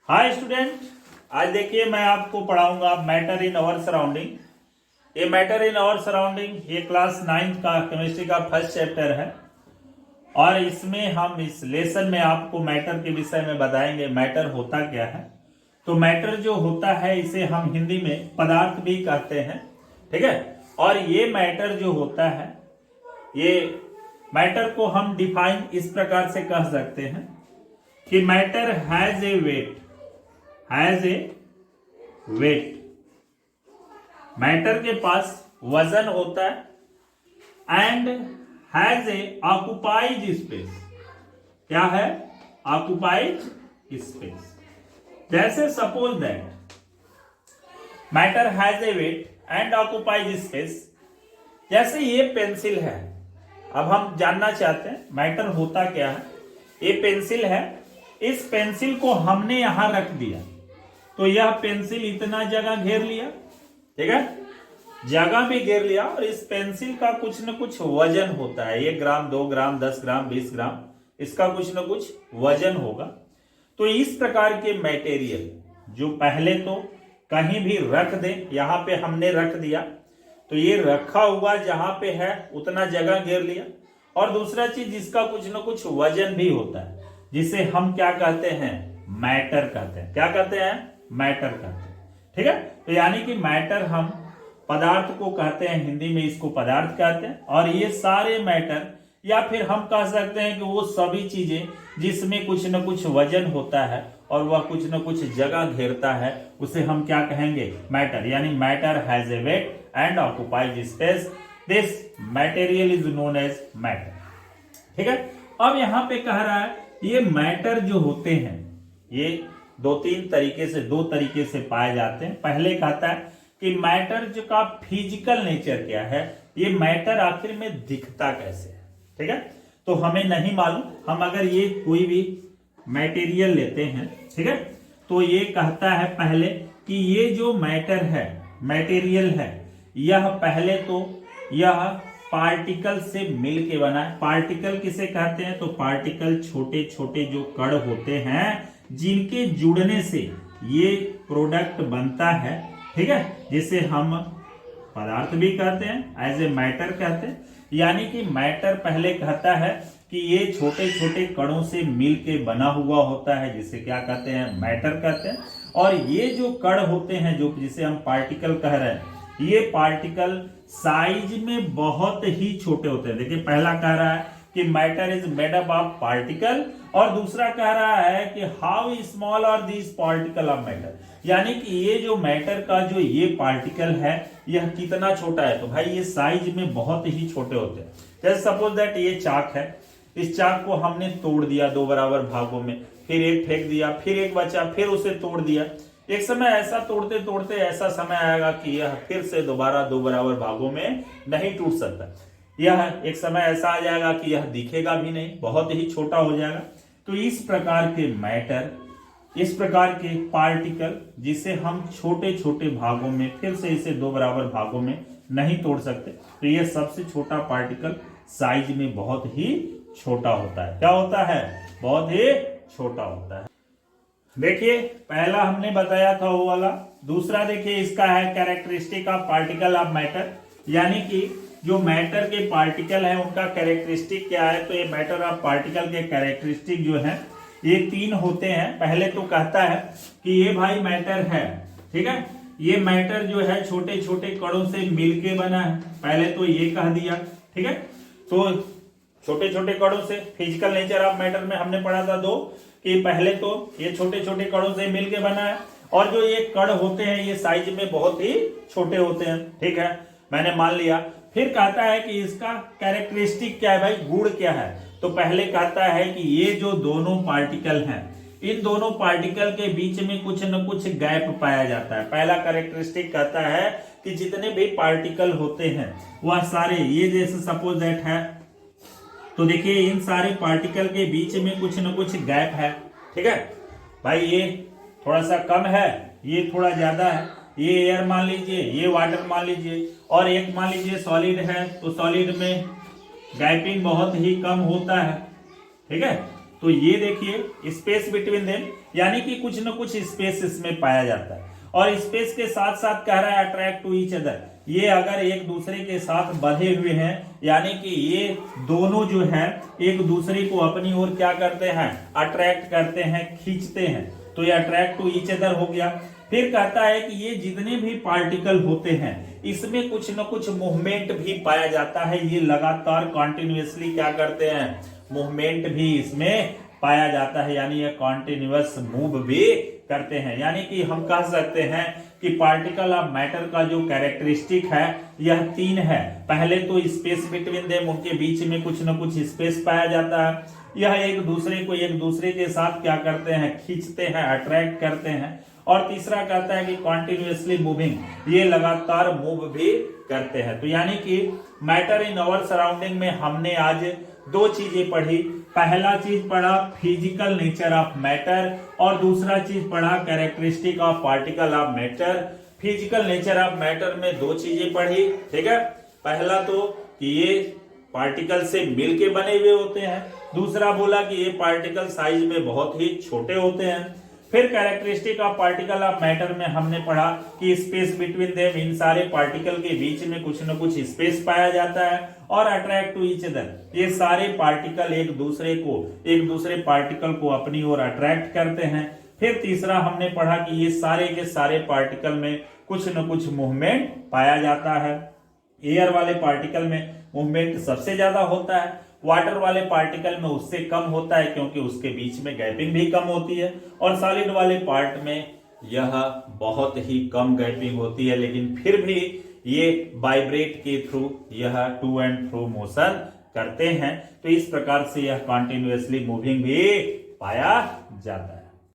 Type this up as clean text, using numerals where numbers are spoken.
Hi student, आज देखिए मैं आपको पढ़ाऊंगा मैटर इन आवर सराउंडिंग। ये मैटर इन आवर सराउंडिंग ये क्लास 9th का केमिस्ट्री का फर्स्ट चैप्टर है और इसमें हम इस लेसन में आपको मैटर के विषय में बताएंगे मैटर होता क्या है। तो मैटर जो होता है इसे हम हिंदी में पदार्थ भी कहते हैं, ठीक है। और ये मैटर जो होता है ये मैटर को हम डिफाइन इस प्रकार से कह सकते हैं कि matter has a weight, has a weight. Matter के पास वजन होता है and has a occupied space. क्या है? Occupied space. जैसे suppose that matter has a weight and occupied space. जैसे ये पेंसिल है, अब हम जानना चाहते हैं मैटर होता क्या है। ये पेंसिल है, इस पेंसिल को हमने यहां रख दिया तो यह पेंसिल इतना जगह घेर लिया, ठीक है, जगह भी घेर लिया। और इस पेंसिल का कुछ न कुछ वजन होता है, 1 ग्राम 2 ग्राम 10 ग्राम 20 ग्राम, इसका कुछ न कुछ वजन होगा। तो इस प्रकार के मटेरियल जो पहले तो कहीं भी रख दें, यहां पे हमने रख दिया तो ये रखा हुआ जहां पे है उतना जगह घेर लिया। और दूसरा चीज जिसका कुछ न कुछ वजन भी होता है जिसे हम क्या कहते हैं? मैटर कहते हैं। क्या कहते हैं? मैटर कहते हैं, ठीक है। तो यानी कि मैटर हम पदार्थ को कहते हैं, हिंदी में इसको पदार्थ कहते हैं। और ये सारे मैटर या फिर हम कह सकते हैं कि वो सभी चीजें जिसमें कुछ न कुछ वजन होता है और वह कुछ न कुछ जगह घेरता है उसे हम क्या कहेंगे? मैटर। यानी matter has a weight and occupies space, this material is known as matter, ठीक है। अब यहां पे कह रहा है ये मैटर जो होते हैं ये दो तरीके से पाए जाते हैं। पहले कहता है कि मैटर जो का फिजिकल नेचर क्या है, ये मैटर आखिर में दिखता कैसे है, ठीक है। तो हमें नहीं मालूम, हम अगर ये कोई भी मटेरियल लेते हैं, ठीक है, तो ये कहता है पहले कि ये जो मैटर है, मटेरियल है, यह पहले तो यह पार्टिकल से मिल के बना है। पार्टिकल किसे कहते हैं? तो पार्टिकल छोटे छोटे जो कण होते हैं जिनके जुड़ने से ये प्रोडक्ट बनता है, ठीक है, जिसे हम पदार्थ भी कहते हैं, एज ए मैटर कहते हैं। यानी कि मैटर पहले कहता है कि ये छोटे छोटे कणों से मिल के बना हुआ होता है, जिसे क्या कहते हैं? मैटर कहते हैं। और ये जो कण होते हैं जो जिसे हम पार्टिकल कह रहे हैं, ये पार्टिकल साइज में बहुत ही छोटे होते हैं। देखिए पहला कह रहा है कि matter is made up of particle और दूसरा कह रहा है कि how small are this particle of matter. यानी कि ये जो मैटर का जो ये पार्टिकल है यह कितना छोटा है? तो भाई ये साइज में बहुत ही छोटे होते हैं। जैसे सपोज दैट ये चाक है, इस चाक को हमने तोड़ दिया 2 बराबर भागों में, फिर एक फेंक दिया, फिर एक बचा, फिर उसे तोड़ दिया। एक समय ऐसा तोड़ते तोड़ते ऐसा समय आएगा कि यह फिर से दोबारा 2 बराबर भागों में नहीं टूट सकता। यह एक समय ऐसा आ जाएगा कि यह दिखेगा भी नहीं, बहुत ही छोटा हो जाएगा। तो इस प्रकार के मैटर, इस प्रकार के पार्टिकल जिसे हम छोटे छोटे भागों में फिर से इसे 2 बराबर भागों में नहीं तोड़ सकते, तो यह सबसे छोटा पार्टिकल साइज में बहुत ही छोटा होता है। क्या होता है? बहुत ही छोटा होता है। देखिए पहला हमने बताया था वो वाला। दूसरा देखिए इसका है characteristic of particle of matter. यानी कि जो मैटर के पार्टिकल है उनका कैरेक्टरिस्टिक क्या है? तो ये मैटर ऑफ पार्टिकल के कैरेक्टरिस्टिक जो है ये 3 होते हैं। पहले तो कहता है कि ये भाई मैटर है, ठीक है, ये मैटर जो है छोटे छोटे कणों से मिलके बना है। पहले तो ये कह दिया, ठीक है। तो छोटे छोटे कणों से, फिजिकल नेचर ऑफ मैटर में हमने पढ़ा था 2 कि पहले तो ये छोटे छोटे कणों से मिलके बना है और जो ये कण होते हैं ये साइज में बहुत ही छोटे होते हैं, ठीक है, मैंने मान लिया। फिर कहता है कि इसका कैरेक्टरिस्टिक क्या है भाई, गुण क्या है? तो पहले कहता है कि ये जो दोनों पार्टिकल हैं, इन दोनों पार्टिकल के बीच में कुछ न कुछ गैप पाया जाता है। पहला कैरेक्टरिस्टिक कहता है कि जितने भी पार्टिकल होते हैं वह सारे, ये जैसे सपोज दैट है, तो देखिए इन सारे पार्टिकल के बीच में कुछ न कुछ गैप है, ठीक है भाई। ये थोड़ा सा कम है, ये थोड़ा ज्यादा है, ये एयर मान लीजिए, ये वाटर मान लीजिए, और एक मान लीजिए सॉलिड है, तो सॉलिड में गैपिंग बहुत ही कम होता है, ठीक है। तो ये देखिए स्पेस बिटवीन देम, यानी कि कुछ न कुछ स्पेस इसमें पाया जाता है। और स्पेस के साथ साथ कह रहा है अट्रैक्ट टू ईच अदर, ये अगर एक दूसरे के साथ बंधे हुए हैं, यानी कि ये दोनों जो है एक दूसरे को अपनी ओर क्या करते हैं, अट्रैक्ट करते हैं, खींचते हैं, तो ये अट्रैक्ट टू ईच अदर हो गया। फिर कहता है कि ये जितने भी पार्टिकल होते हैं इसमें कुछ न कुछ मूवमेंट भी पाया जाता है, ये लगातार कॉन्टिन्यूसली क्या करते हैं, मूवमेंट भी इसमें पाया जाता है, यानी ये कॉन्टिन्यूअस मूव भी करते हैं। यानी कि हम कह सकते हैं कि पार्टिकल ऑफ मैटर का जो कैरेक्टरिस्टिक है यह 3 है। पहले तो स्पेस बिटवीन देम, उनके बीच में कुछ न कुछ स्पेस पाया जाता है, यह एक दूसरे को एक दूसरे के साथ क्या करते हैं, खींचते हैं, अट्रैक्ट करते हैं। और तीसरा कहता है कि कॉन्टिन्यूसली मूविंग, ये लगातार मूव भी करते हैं। तो यानी कि मैटर इन आवर सराउंडिंग में हमने आज 2 चीजें पढ़ी। पहला चीज पढ़ा फिजिकल नेचर ऑफ मैटर और दूसरा चीज पढ़ा characteristic of particle of matter. Physical nature of matter में 2 चीजें पढ़ी, ठीक है। पहला तो कि ये पार्टिकल से मिलके बने हुए होते हैं, दूसरा बोला कि ये पार्टिकल साइज में बहुत ही छोटे होते हैं। फिर characteristic of particle of matter में हमने पढ़ा कि स्पेस बिटवीन देम, इन सारे पार्टिकल के बीच में कुछ न कुछ स्पेस पाया जाता है। और अट्रैक्ट टू ईच अदर, ये सारे पार्टिकल एक दूसरे पार्टिकल को अपनी ओर अट्रैक्ट करते हैं। फिर तीसरा हमने पढ़ा कि ये सारे के सारे पार्टिकल में कुछ न कुछ मूवमेंट पाया जाता है। एयर वाले पार्टिकल में मूवमेंट सबसे ज्यादा होता है, वाटर वाले पार्टिकल में उससे कम होता है क्योंकि उसके बीच में गैपिंग भी कम होती है, और सॉलिड वाले पार्ट में यह बहुत ही कम गैपिंग होती है, लेकिन फिर भी ये वाइब्रेट के थ्रू यह टू एंड फ्रो मोशन करते हैं। तो इस प्रकार से यह कॉन्टिन्यूअसली मूविंग भी पाया जाता है।